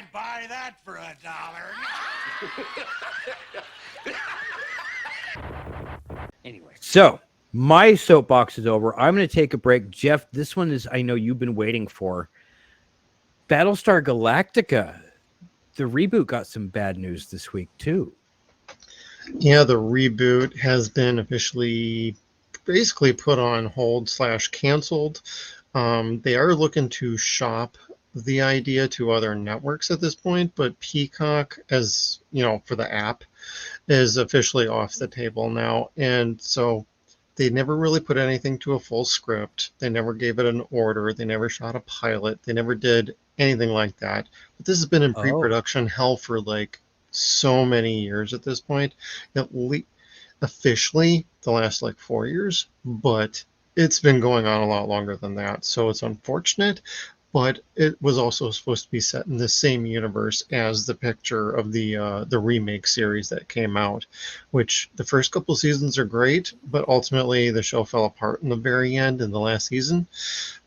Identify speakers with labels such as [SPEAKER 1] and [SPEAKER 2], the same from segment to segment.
[SPEAKER 1] I'd buy that for $1.
[SPEAKER 2] Anyway.
[SPEAKER 3] So my soapbox is over. I'm going to take a break. Jeff, this one is, I know you've been waiting for. Battlestar Galactica. The reboot got some bad news this week, too.
[SPEAKER 4] Yeah, the reboot has been officially basically put on hold / canceled. They are looking to shop the idea to other networks at this point, but Peacock, as you know, for the app, is officially off the table now. And so they never really put anything to a full script. They never gave it an order. They never shot a pilot. They never did anything like that. But this has been in pre-production hell for like so many years at this point. Officially the last like 4 years, but it's been going on a lot longer than that. So it's unfortunate, but it was also supposed to be set in the same universe as the picture of the remake series that came out, which the first couple seasons are great, but ultimately the show fell apart in the very end in the last season.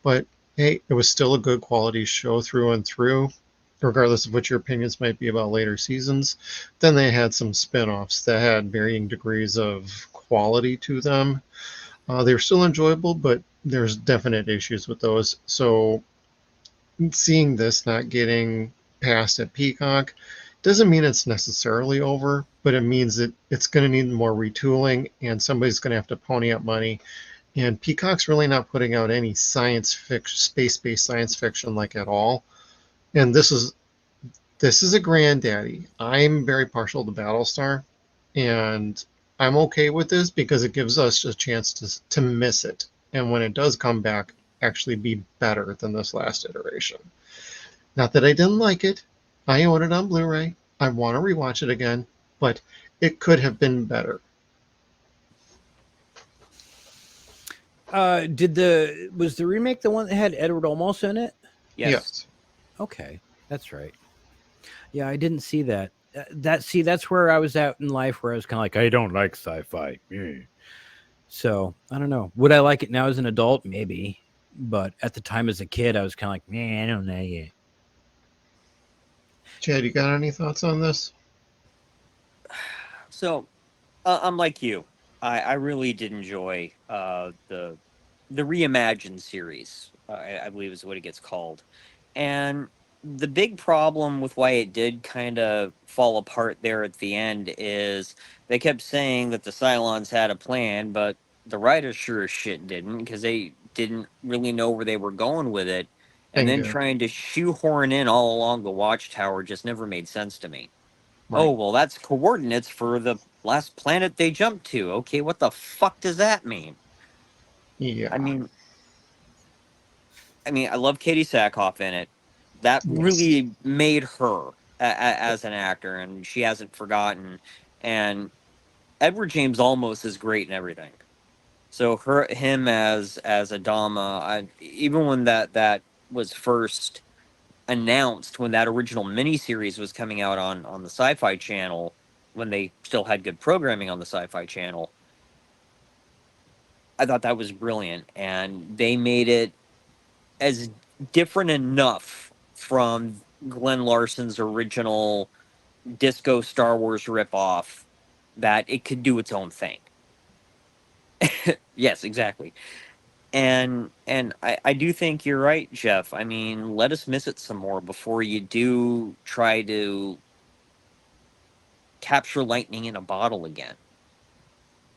[SPEAKER 4] But hey, it was still a good quality show through and through, regardless of what your opinions might be about later seasons. Then they had some spin-offs that had varying degrees of quality to them. They were still enjoyable, but there's definite issues with those. So seeing this not getting passed at Peacock doesn't mean it's necessarily over, but it means that it's going to need more retooling and somebody's going to have to pony up money. And Peacock's really not putting out any science fiction, space-based science fiction like at all. And this is a granddaddy. I'm very partial to Battlestar, and I'm okay with this because it gives us a chance to miss it. And when it does come back, actually be better than this last iteration. Not that I didn't like it. I own it on Blu-ray. I want to rewatch it again, but it could have been better.
[SPEAKER 3] Was the remake the one that had Edward Olmos in it?
[SPEAKER 4] Yes.
[SPEAKER 3] Okay, that's right. Yeah, I didn't see that. That's where I was at in life, where I was kind of like, I don't like sci-fi. So I don't know. Would I like it now as an adult? Maybe, but at the time as a kid, I was kind of like, man, I don't know yet.
[SPEAKER 4] Chad, you got any thoughts on this?
[SPEAKER 2] So, I'm like you. I really did enjoy the reimagined series. I believe is what it gets called, and the big problem with why it did kind of fall apart there at the end is they kept saying that the Cylons had a plan, but the writers sure as shit didn't, because they didn't really know where they were going with it, and then trying to shoehorn in all along the Watchtower just never made sense to me. Right. Oh, well, that's coordinates for the last planet they jumped to. Okay, what the fuck does that mean?
[SPEAKER 4] Yeah.
[SPEAKER 2] I mean, I love Katie Sackhoff in it. That really made her as an actor, and she hasn't forgotten. And Edward James Olmos is great in everything. So him as Adama, even when that was first announced, when that original miniseries was coming out on the Sci-Fi Channel, when they still had good programming on the Sci-Fi Channel, I thought that was brilliant, and they made it as different enough from Glenn Larson's original disco Star Wars ripoff that it could do its own thing. Yes, exactly. And I do think you're right, Jeff. I mean, let us miss it some more before you do try to capture lightning in a bottle again.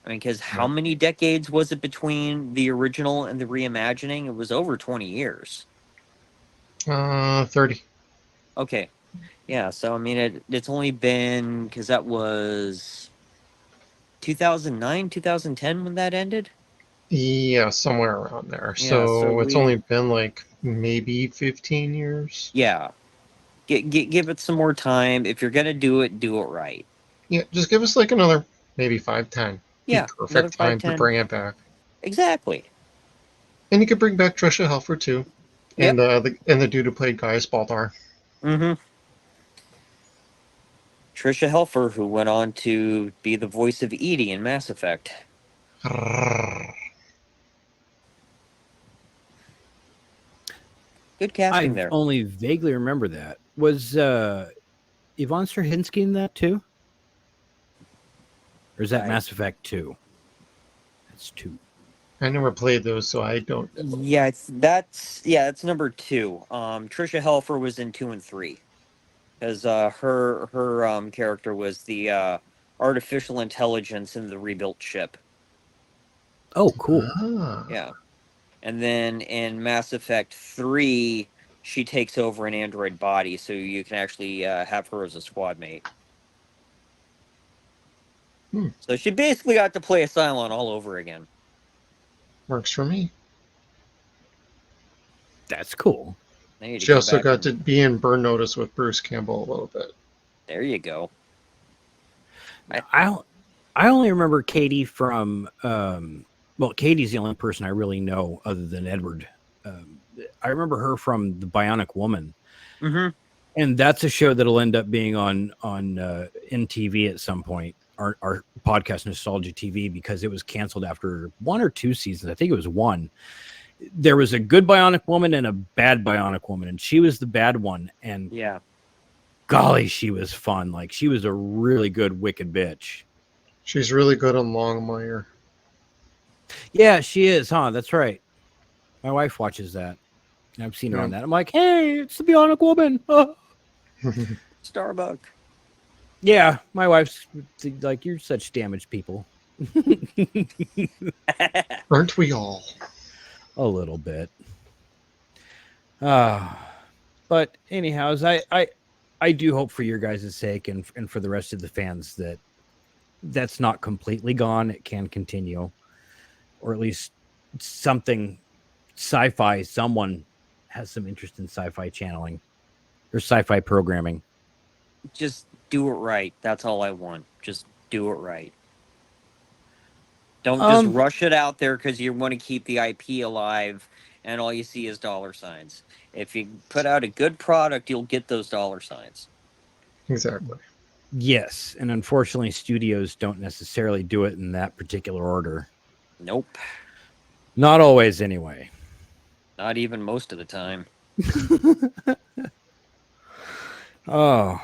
[SPEAKER 2] I mean, because how many decades was it between the original and the reimagining? It was over 20 years.
[SPEAKER 4] 30.
[SPEAKER 2] Okay. Yeah, so I mean, it's only been, because that was 2009, 2010 when that ended?
[SPEAKER 4] Yeah, somewhere around there.
[SPEAKER 2] Yeah,
[SPEAKER 4] so it's only been like maybe 15 years.
[SPEAKER 2] Yeah. Give it some more time. If you're going to do it right.
[SPEAKER 4] Yeah, just give us like another maybe 5-10.
[SPEAKER 2] Yeah,
[SPEAKER 4] Perfect time to bring it back.
[SPEAKER 2] Exactly.
[SPEAKER 4] And you could bring back Trisha Helfer too.
[SPEAKER 2] Yep.
[SPEAKER 4] And the dude who played Gaius Baltar.
[SPEAKER 2] Mm-hmm. Trisha Helfer, who went on to be the voice of Edie in Mass Effect. Good casting there.
[SPEAKER 3] I only vaguely remember that. Was Yvonne Straczynski in that too? Or is that
[SPEAKER 2] I-
[SPEAKER 3] Mass Effect 2? That's 2.
[SPEAKER 4] I never played those, so I don't know.
[SPEAKER 2] Yeah, that's number 2. Trisha Helfer was in 2 and 3 because her character was the artificial intelligence in the rebuilt ship.
[SPEAKER 3] Oh, cool.
[SPEAKER 4] Ah,
[SPEAKER 2] Yeah, and then in Mass Effect 3, she takes over an android body, so you can actually have her as a squad mate.
[SPEAKER 4] Hmm.
[SPEAKER 2] So she basically got to play a Cylon all over again.
[SPEAKER 4] works for me.
[SPEAKER 3] That's cool.
[SPEAKER 2] I need to
[SPEAKER 4] She
[SPEAKER 2] go
[SPEAKER 4] also
[SPEAKER 2] back
[SPEAKER 4] got
[SPEAKER 2] and-
[SPEAKER 4] to be in Burn Notice with Bruce Campbell a little bit.
[SPEAKER 2] There you go.
[SPEAKER 3] I only remember Katie from well, Katie's the only person I really know other than Edward. I remember her from The Bionic Woman,
[SPEAKER 2] Mm-hmm.
[SPEAKER 3] and that's a show that'll end up being on NTV at some point. Our podcast Nostalgia TV, because it was canceled after 1 or 2 seasons. I think it was 1. There was a good Bionic Woman and a bad Bionic Woman, and she was the bad one. And
[SPEAKER 2] Yeah.
[SPEAKER 3] golly, she was fun. Like, she was a really good wicked bitch.
[SPEAKER 4] She's really good on Longmire.
[SPEAKER 3] Yeah, she is, huh? That's right. My wife watches that. And I've seen her
[SPEAKER 4] Yeah.
[SPEAKER 3] on that. I'm like, hey, it's the Bionic Woman. Oh.
[SPEAKER 2] Starbuck.
[SPEAKER 3] Yeah, my wife's like, you're such damaged people.
[SPEAKER 4] Aren't we all?
[SPEAKER 3] A little bit. But anyhow, I do hope for your guys' sake and for the rest of the fans that that's not completely gone. It can continue, or at least something sci-fi. Someone has some interest in sci-fi channeling or sci-fi programming.
[SPEAKER 2] Just do it right. That's all I want. Just do it right. Don't just rush it out there because you want to keep the IP alive and all you see is dollar signs. If you put out a good product, you'll get those dollar signs.
[SPEAKER 4] Exactly.
[SPEAKER 3] Yes, and unfortunately, studios don't necessarily do it in that particular order.
[SPEAKER 2] Nope.
[SPEAKER 3] Not always, anyway.
[SPEAKER 2] Not even most of the time.
[SPEAKER 3] Oh,